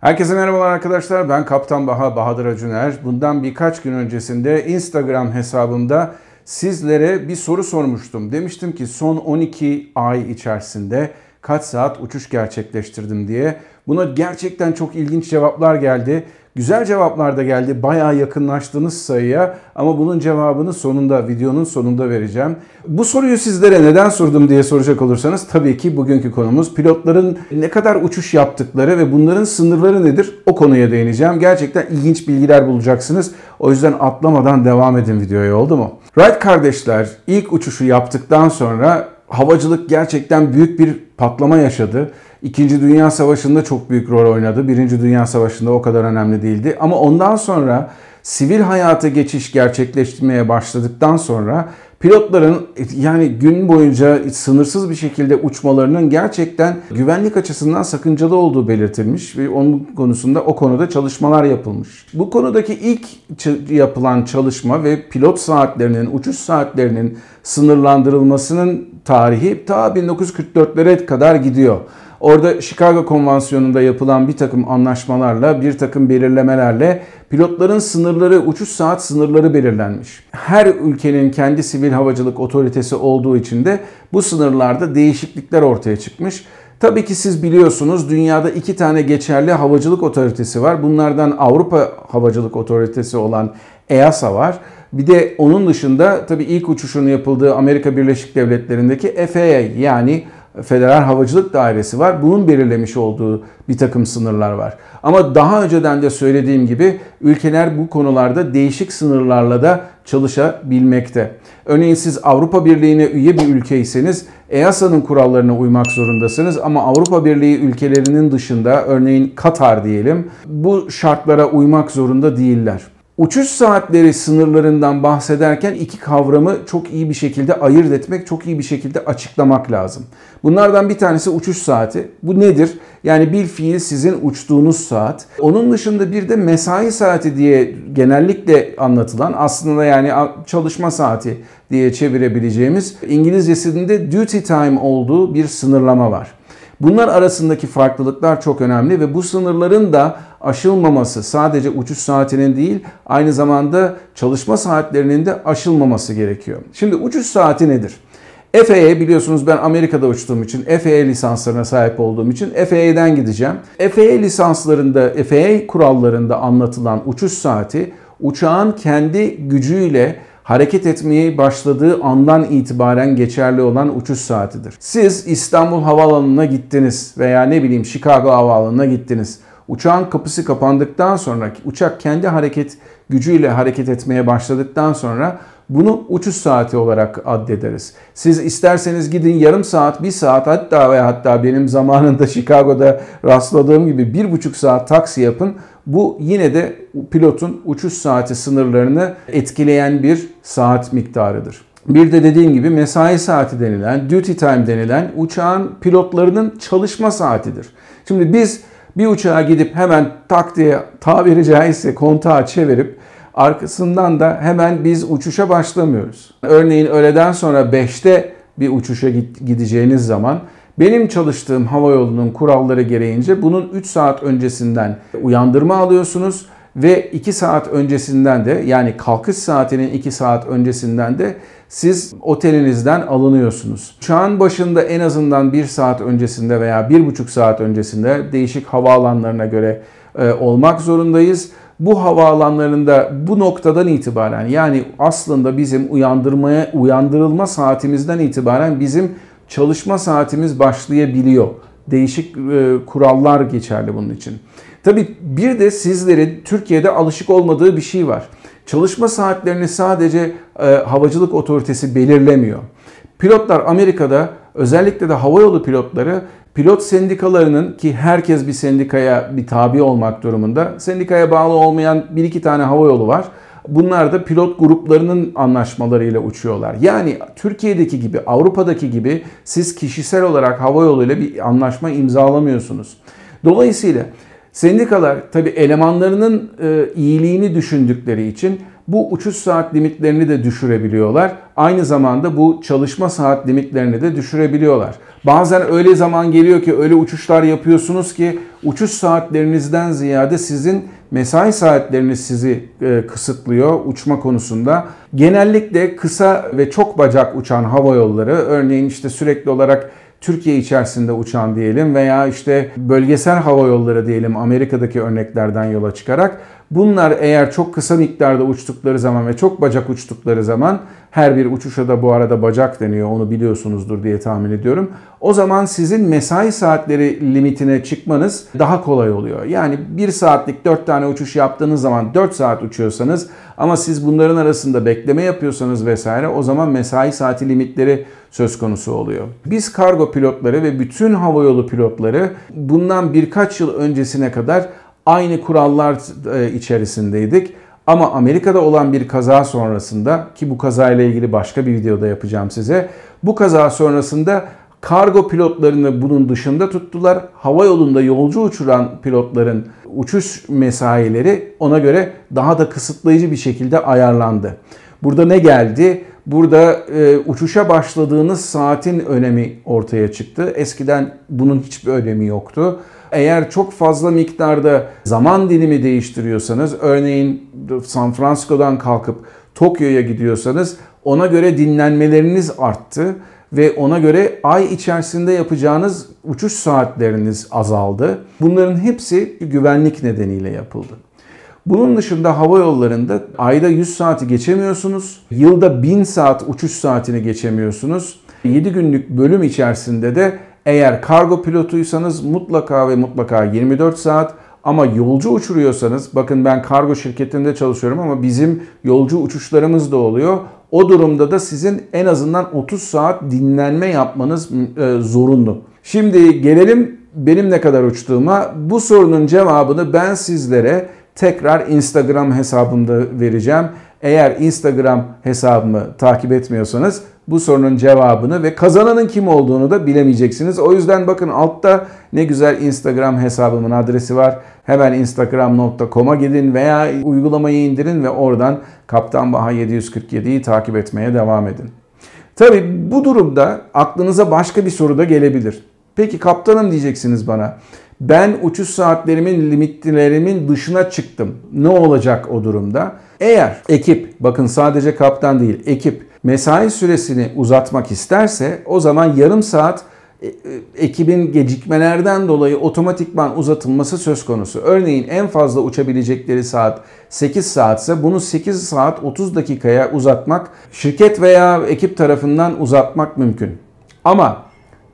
Herkese merhabalar arkadaşlar. Ben Kaptan Bahadır Acuner. Bundan birkaç gün öncesinde Instagram hesabımda sizlere bir soru sormuştum. Demiştim ki son 12 ay içerisinde kaç saat uçuş gerçekleştirdim diye. Buna gerçekten çok ilginç cevaplar geldi. Güzel cevaplar da geldi. Bayağı yakınlaştığınız sayıya, ama bunun cevabını videonun sonunda vereceğim. Bu soruyu sizlere neden sordum diye soracak olursanız, tabii ki bugünkü konumuz pilotların ne kadar uçuş yaptıkları ve bunların sınırları nedir? O konuya değineceğim. Gerçekten ilginç bilgiler bulacaksınız. O yüzden atlamadan devam edin videoya, oldu mu? Wright kardeşler ilk uçuşu yaptıktan sonra havacılık gerçekten büyük bir patlama yaşadı. İkinci Dünya Savaşı'nda çok büyük rol oynadı. Birinci Dünya Savaşı'nda o kadar önemli değildi. Ama ondan sonra sivil hayata geçiş gerçekleştirmeye başladıktan sonra pilotların gün boyunca sınırsız bir şekilde uçmalarının gerçekten güvenlik açısından sakıncalı olduğu belirtilmiş ve onun konusunda o konuda çalışmalar yapılmış. Bu konudaki ilk yapılan çalışma ve pilot saatlerinin, uçuş saatlerinin sınırlandırılmasının tarihi ta 1944'lere kadar gidiyor. Orada Chicago Konvansiyonu'nda yapılan bir takım anlaşmalarla, bir takım belirlemelerle pilotların sınırları, uçuş saat sınırları belirlenmiş. Her ülkenin kendi sivil havacılık otoritesi olduğu için de bu sınırlarda değişiklikler ortaya çıkmış. Tabii ki siz biliyorsunuz, dünyada 2 tane geçerli havacılık otoritesi var. Bunlardan Avrupa Havacılık Otoritesi olan EASA var. Bir de onun dışında tabii ilk uçuşun yapıldığı Amerika Birleşik Devletleri'ndeki FAA, yani Federal Havacılık Dairesi var. Bunun belirlemiş olduğu bir takım sınırlar var. Ama daha önceden de söylediğim gibi ülkeler bu konularda değişik sınırlarla da çalışabilmekte. Örneğin siz Avrupa Birliği'ne üye bir ülkeyseniz EASA'nın kurallarına uymak zorundasınız. Ama Avrupa Birliği ülkelerinin dışında, örneğin Katar diyelim, bu şartlara uymak zorunda değiller. Uçuş saatleri sınırlarından bahsederken iki kavramı çok iyi bir şekilde ayırt etmek, çok iyi bir şekilde açıklamak lazım. Bunlardan bir tanesi uçuş saati. Bu nedir? Yani bilfiil sizin uçtuğunuz saat. Onun dışında bir de mesai saati diye genellikle anlatılan, aslında yani çalışma saati diye çevirebileceğimiz, İngilizcesinde duty time olduğu bir sınırlama var. Bunlar arasındaki farklılıklar çok önemli ve bu sınırların da aşılmaması, sadece uçuş saatinin değil, aynı zamanda çalışma saatlerinin de aşılmaması gerekiyor. Şimdi uçuş saati nedir? FAA, biliyorsunuz ben Amerika'da uçtuğum için, FAA lisanslarına sahip olduğum için FAA'den gideceğim. FAA lisanslarında, FAA kurallarında anlatılan uçuş saati, uçağın kendi gücüyle hareket etmeye başladığı andan itibaren geçerli olan uçuş saatidir. Siz İstanbul Havaalanı'na gittiniz veya Chicago Havaalanı'na gittiniz. Uçağın kapısı kapandıktan sonra, uçak kendi gücüyle hareket etmeye başladıktan sonra bunu uçuş saati olarak addederiz. Siz isterseniz gidin yarım saat, 1 saat, hatta benim zamanında Chicago'da rastladığım gibi 1,5 saat taksi yapın. Bu yine de pilotun uçuş saati sınırlarını etkileyen bir saat miktarıdır. Bir de dediğim gibi mesai saati denilen, duty time denilen uçağın pilotlarının çalışma saatidir. Şimdi biz bir uçağa gidip hemen tak diye, tabiri caizse kontağı çevirip arkasından da hemen biz uçuşa başlamıyoruz. Örneğin öğleden sonra 5'te bir uçuşa gideceğiniz zaman, benim çalıştığım havayolunun kuralları gereğince bunun 3 saat öncesinden uyandırma alıyorsunuz ve 2 saat öncesinden de, yani kalkış saatinin 2 saat öncesinden de siz otelinizden alınıyorsunuz. Uçağın başında en azından 1 saat öncesinde veya 1,5 saat öncesinde, değişik havaalanlarına göre olmak zorundayız. Bu havaalanlarında bu noktadan itibaren, yani aslında bizim uyandırılma saatimizden itibaren bizim çalışma saatimiz başlayabiliyor. Değişik kurallar geçerli bunun için. Tabii bir de sizlerin Türkiye'de alışık olmadığı bir şey var. Çalışma saatlerini sadece havacılık otoritesi belirlemiyor. Pilotlar Amerika'da, özellikle de havayolu pilotları, pilot sendikalarının, ki herkes bir sendikaya tabi olmak durumunda, sendikaya bağlı olmayan 1-2 tane havayolu var. Bunlar da pilot gruplarının anlaşmalarıyla uçuyorlar. Yani Türkiye'deki gibi, Avrupa'daki gibi siz kişisel olarak havayoluyla bir anlaşma imzalamıyorsunuz. Dolayısıyla Sendikalar tabii elemanlarının iyiliğini düşündükleri için bu uçuş saat limitlerini de düşürebiliyorlar. Aynı zamanda bu çalışma saat limitlerini de düşürebiliyorlar. Bazen öyle zaman geliyor ki öyle uçuşlar yapıyorsunuz ki uçuş saatlerinizden ziyade sizin mesai saatleriniz sizi kısıtlıyor uçma konusunda. Genellikle kısa ve çok bacak uçan hava yolları, örneğin işte sürekli olarak Türkiye içerisinde uçan diyelim veya işte bölgesel hava yolları diyelim, Amerika'daki örneklerden yola çıkarak, bunlar eğer çok kısa miktarda uçtukları zaman ve çok bacak uçtukları zaman, her bir uçuşa da bu arada bacak deniyor, onu biliyorsunuzdur diye tahmin ediyorum. O zaman sizin mesai saatleri limitine çıkmanız daha kolay oluyor. Yani 1 saatlik 4 tane uçuş yaptığınız zaman 4 saat uçuyorsanız ama siz bunların arasında bekleme yapıyorsanız vesaire, o zaman mesai saati limitleri söz konusu oluyor. Biz kargo pilotları ve bütün havayolu pilotları bundan birkaç yıl öncesine kadar aynı kurallar içerisindeydik. Ama Amerika'da olan bir kaza sonrasında, ki bu kazayla ilgili başka bir videoda yapacağım size, bu kaza sonrasında kargo pilotlarını bunun dışında tuttular. Hava yolunda yolcu uçuran pilotların uçuş mesaileri ona göre daha da kısıtlayıcı bir şekilde ayarlandı. Burada ne geldi? Burada uçuşa başladığınız saatin önemi ortaya çıktı. Eskiden bunun hiçbir önemi yoktu. Eğer çok fazla miktarda zaman dilimi değiştiriyorsanız, örneğin San Francisco'dan kalkıp Tokyo'ya gidiyorsanız, ona göre dinlenmeleriniz arttı ve ona göre ay içerisinde yapacağınız uçuş saatleriniz azaldı. Bunların hepsi güvenlik nedeniyle yapıldı. Bunun dışında hava yollarında ayda 100 saati geçemiyorsunuz. Yılda 1000 saat uçuş saatini geçemiyorsunuz. 7 günlük bölüm içerisinde de eğer kargo pilotuysanız mutlaka ve mutlaka 24 saat, ama yolcu uçuruyorsanız, bakın ben kargo şirketinde çalışıyorum ama bizim yolcu uçuşlarımız da oluyor. O durumda da sizin en azından 30 saat dinlenme yapmanız zorunlu. Şimdi gelelim benim ne kadar uçtuğuma. Bu sorunun cevabını ben sizlere tekrar Instagram hesabımda vereceğim. Eğer Instagram hesabımı takip etmiyorsanız bu sorunun cevabını ve kazananın kim olduğunu da bilemeyeceksiniz. O yüzden bakın altta ne güzel Instagram hesabımın adresi var. Hemen instagram.com'a gidin veya uygulamayı indirin ve oradan Kaptan Baha 747'yi takip etmeye devam edin. Tabii bu durumda aklınıza başka bir soru da gelebilir. Peki kaptanım diyeceksiniz bana, ben uçuş saatlerimin limitlerimin dışına çıktım. Ne olacak o durumda? Eğer ekip, bakın sadece kaptan değil, ekip mesai süresini uzatmak isterse, o zaman yarım saat ekibin gecikmelerden dolayı otomatikman uzatılması söz konusu. Örneğin en fazla uçabilecekleri saat 8 saatse bunu 8 saat 30 dakikaya uzatmak, şirket veya ekip tarafından uzatmak mümkün. Ama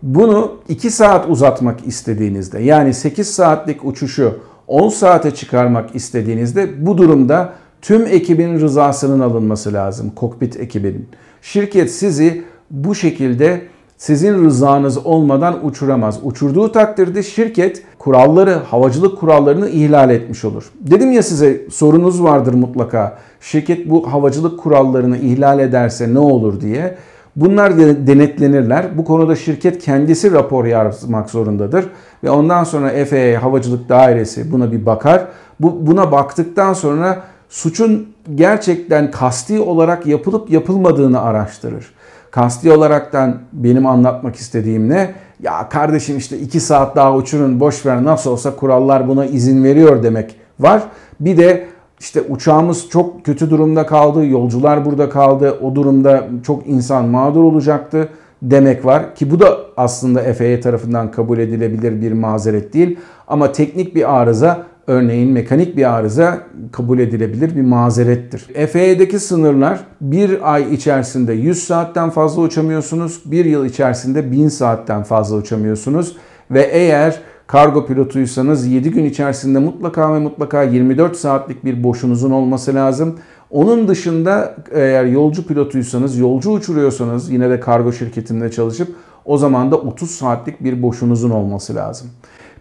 bunu 2 saat uzatmak istediğinizde, yani 8 saatlik uçuşu 10 saate çıkarmak istediğinizde, bu durumda tüm ekibin rızasının alınması lazım, kokpit ekibinin. Şirket sizi bu şekilde sizin rızanız olmadan uçuramaz. Uçurduğu takdirde şirket kuralları, havacılık kurallarını ihlal etmiş olur. Dedim ya size, sorunuz vardır mutlaka. Şirket bu havacılık kurallarını ihlal ederse ne olur diye. Bunlar denetlenirler. Bu konuda şirket kendisi rapor yazmak zorundadır. Ve ondan sonra FAA Havacılık Dairesi buna bir bakar. Buna baktıktan sonra suçun gerçekten kasti olarak yapılıp yapılmadığını araştırır. Kasti olaraktan benim anlatmak istediğim ne? Ya kardeşim işte 2 saat daha uçurun, boş ver, nasıl olsa kurallar buna izin veriyor demek var. Bir de işte uçağımız çok kötü durumda kaldı, yolcular burada kaldı, o durumda çok insan mağdur olacaktı demek var. Ki bu da aslında FAA tarafından kabul edilebilir bir mazeret değil. Ama teknik bir arıza, örneğin mekanik bir arıza kabul edilebilir bir mazerettir. FAA'daki sınırlar: 1 ay içerisinde 100 saatten fazla uçamıyorsunuz, 1 yıl içerisinde 1000 saatten fazla uçamıyorsunuz ve eğer kargo pilotuysanız 7 gün içerisinde mutlaka ve mutlaka 24 saatlik bir boşunuzun olması lazım. Onun dışında eğer yolcu pilotuysanız, yolcu uçuruyorsanız, yine de kargo şirketinde çalışıp, o zaman da 30 saatlik bir boşunuzun olması lazım.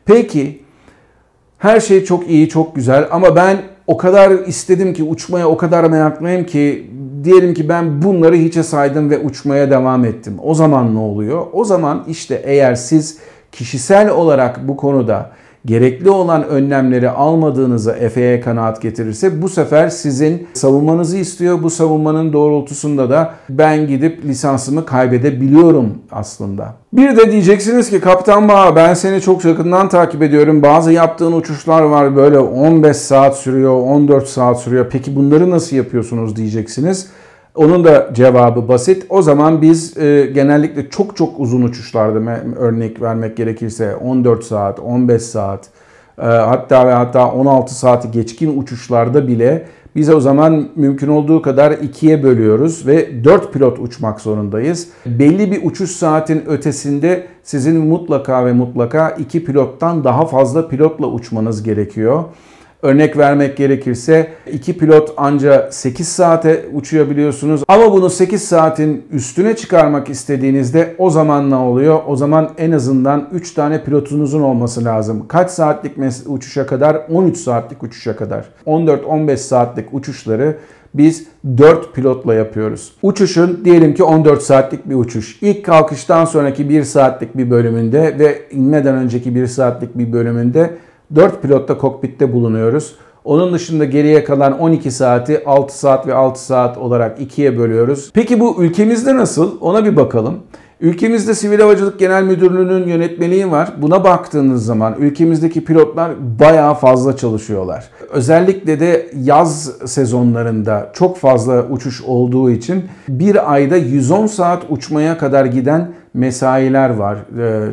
Peki, her şey çok iyi, çok güzel ama ben o kadar istedim ki, uçmaya o kadar meraklıyım ki, diyelim ki ben bunları hiçe saydım ve uçmaya devam ettim. O zaman ne oluyor? O zaman işte eğer siz kişisel olarak bu konuda gerekli olan önlemleri almadığınızı FAA kanaat getirirse bu sefer sizin savunmanızı istiyor. Bu savunmanın doğrultusunda da ben gidip lisansımı kaybedebiliyorum aslında. Bir de diyeceksiniz ki Kaptan Baha, ben seni çok yakından takip ediyorum. Bazı yaptığın uçuşlar var, böyle 15 saat sürüyor, 14 saat sürüyor. Peki bunları nasıl yapıyorsunuz diyeceksiniz. Onun da cevabı basit. O zaman biz genellikle çok uzun uçuşlarda, örnek vermek gerekirse 14 saat, 15 saat, hatta 16 saati geçkin uçuşlarda bile biz o zaman mümkün olduğu kadar ikiye bölüyoruz ve 4 pilot uçmak zorundayız. Belli bir uçuş saatin ötesinde sizin mutlaka 2 pilottan daha fazla pilotla uçmanız gerekiyor. Örnek vermek gerekirse 2 pilot anca 8 saate uçuyabiliyorsunuz. Ama bunu 8 saatin üstüne çıkarmak istediğinizde o zaman ne oluyor? O zaman en azından 3 tane pilotunuzun olması lazım. Kaç saatlik uçuşa kadar? 13 saatlik uçuşa kadar. 14-15 saatlik uçuşları biz 4 pilotla yapıyoruz. Uçuşun diyelim ki 14 saatlik bir uçuş. İlk kalkıştan sonraki 1 saatlik bir bölümünde ve inmeden önceki 1 saatlik bir bölümünde 4 pilotla kokpitte bulunuyoruz. Onun dışında geriye kalan 12 saati 6 saat ve 6 saat olarak ikiye bölüyoruz. Peki bu ülkemizde nasıl? Ona bir bakalım. Ülkemizde Sivil Havacılık Genel Müdürlüğü'nün yönetmeliği var. Buna baktığınız zaman ülkemizdeki pilotlar bayağı fazla çalışıyorlar. Özellikle de yaz sezonlarında çok fazla uçuş olduğu için bir ayda 110 saat uçmaya kadar giden mesailer var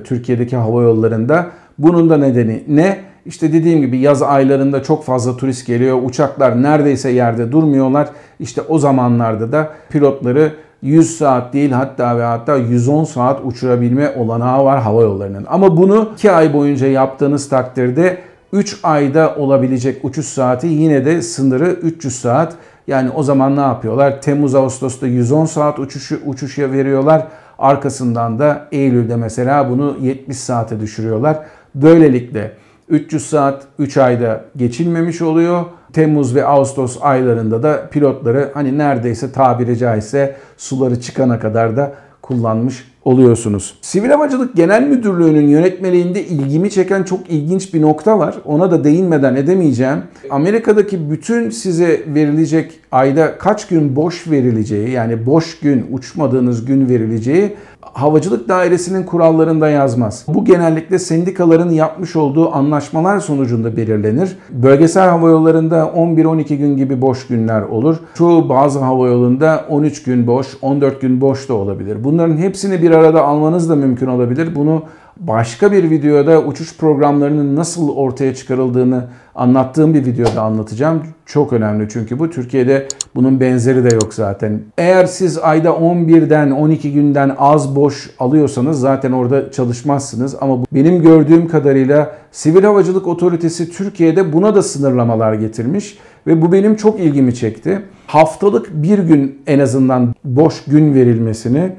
Türkiye'deki hava yollarında. Bunun da nedeni ne? İşte dediğim gibi yaz aylarında çok fazla turist geliyor. Uçaklar neredeyse yerde durmuyorlar. İşte o zamanlarda da pilotları 100 saat değil hatta 110 saat uçurabilme olanağı var hava yollarının. Ama bunu 2 ay boyunca yaptığınız takdirde 3 ayda olabilecek uçuş saati yine de sınırı 300 saat. Yani o zaman ne yapıyorlar? Temmuz-Ağustos'ta 110 saat uçuşa veriyorlar. Arkasından da Eylül'de mesela bunu 70 saate düşürüyorlar. Böylelikle 300 saat 3 ayda geçilmemiş oluyor. Temmuz ve Ağustos aylarında da pilotları hani neredeyse tabiri caizse suları çıkana kadar da kullanmış oluyorsunuz. Sivil Havacılık Genel Müdürlüğü'nün yönetmeliğinde ilgimi çeken çok ilginç bir nokta var. Ona da değinmeden edemeyeceğim. Amerika'daki bütün size verilecek ayda kaç gün boş verileceği, yani boş gün, uçmadığınız gün verileceği Havacılık Dairesi'nin kurallarında yazmaz. Bu genellikle sendikaların yapmış olduğu anlaşmalar sonucunda belirlenir. Bölgesel havayollarında 11-12 gün gibi boş günler olur. Çoğu bazı havayolunda 13 gün boş, 14 gün boş da olabilir. Bunların hepsini bir arada almanız da mümkün olabilir. Bunu başka bir videoda uçuş programlarının nasıl ortaya çıkarıldığını anlattığım bir videoda anlatacağım. Çok önemli çünkü bu. Türkiye'de bunun benzeri de yok zaten. Eğer siz ayda 11'den 12 günden az boş alıyorsanız zaten orada çalışmazsınız. Ama benim gördüğüm kadarıyla Sivil Havacılık Otoritesi Türkiye'de buna da sınırlamalar getirmiş. Ve bu benim çok ilgimi çekti. Haftalık bir gün en azından boş gün verilmesini,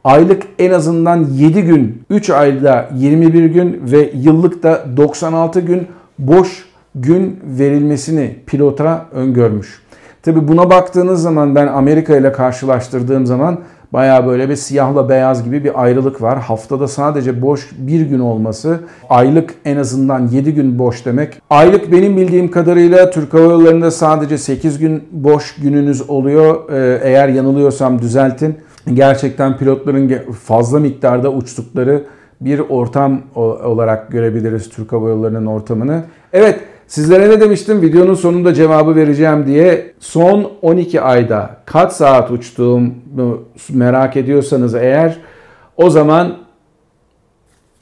aylık en azından 7 gün, 3 ayda 21 gün ve yıllıkta 96 gün boş gün verilmesini pilota öngörmüş. Tabi buna baktığınız zaman ben Amerika ile karşılaştırdığım zaman bayağı böyle bir siyahla beyaz gibi bir ayrılık var. Haftada sadece boş bir gün olması, aylık en azından 7 gün boş demek. Aylık benim bildiğim kadarıyla Türk Hava Yolları'nda sadece 8 gün boş gününüz oluyor. Eğer yanılıyorsam düzeltin. Gerçekten pilotların fazla miktarda uçtukları bir ortam olarak görebiliriz Türk Hava Yolları'nın ortamını. Evet, sizlere ne demiştim? Videonun sonunda cevabı vereceğim diye. Son 12 ayda kaç saat uçtuğumu merak ediyorsanız eğer, o zaman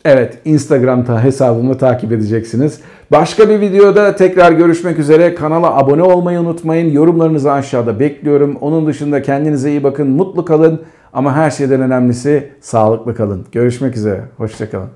evet, Instagram'da hesabımı takip edeceksiniz. Başka bir videoda tekrar görüşmek üzere. Kanala abone olmayı unutmayın. Yorumlarınızı aşağıda bekliyorum. Onun dışında kendinize iyi bakın, mutlu kalın. Ama her şeyden önemlisi sağlıklı kalın. Görüşmek üzere. Hoşça kalın.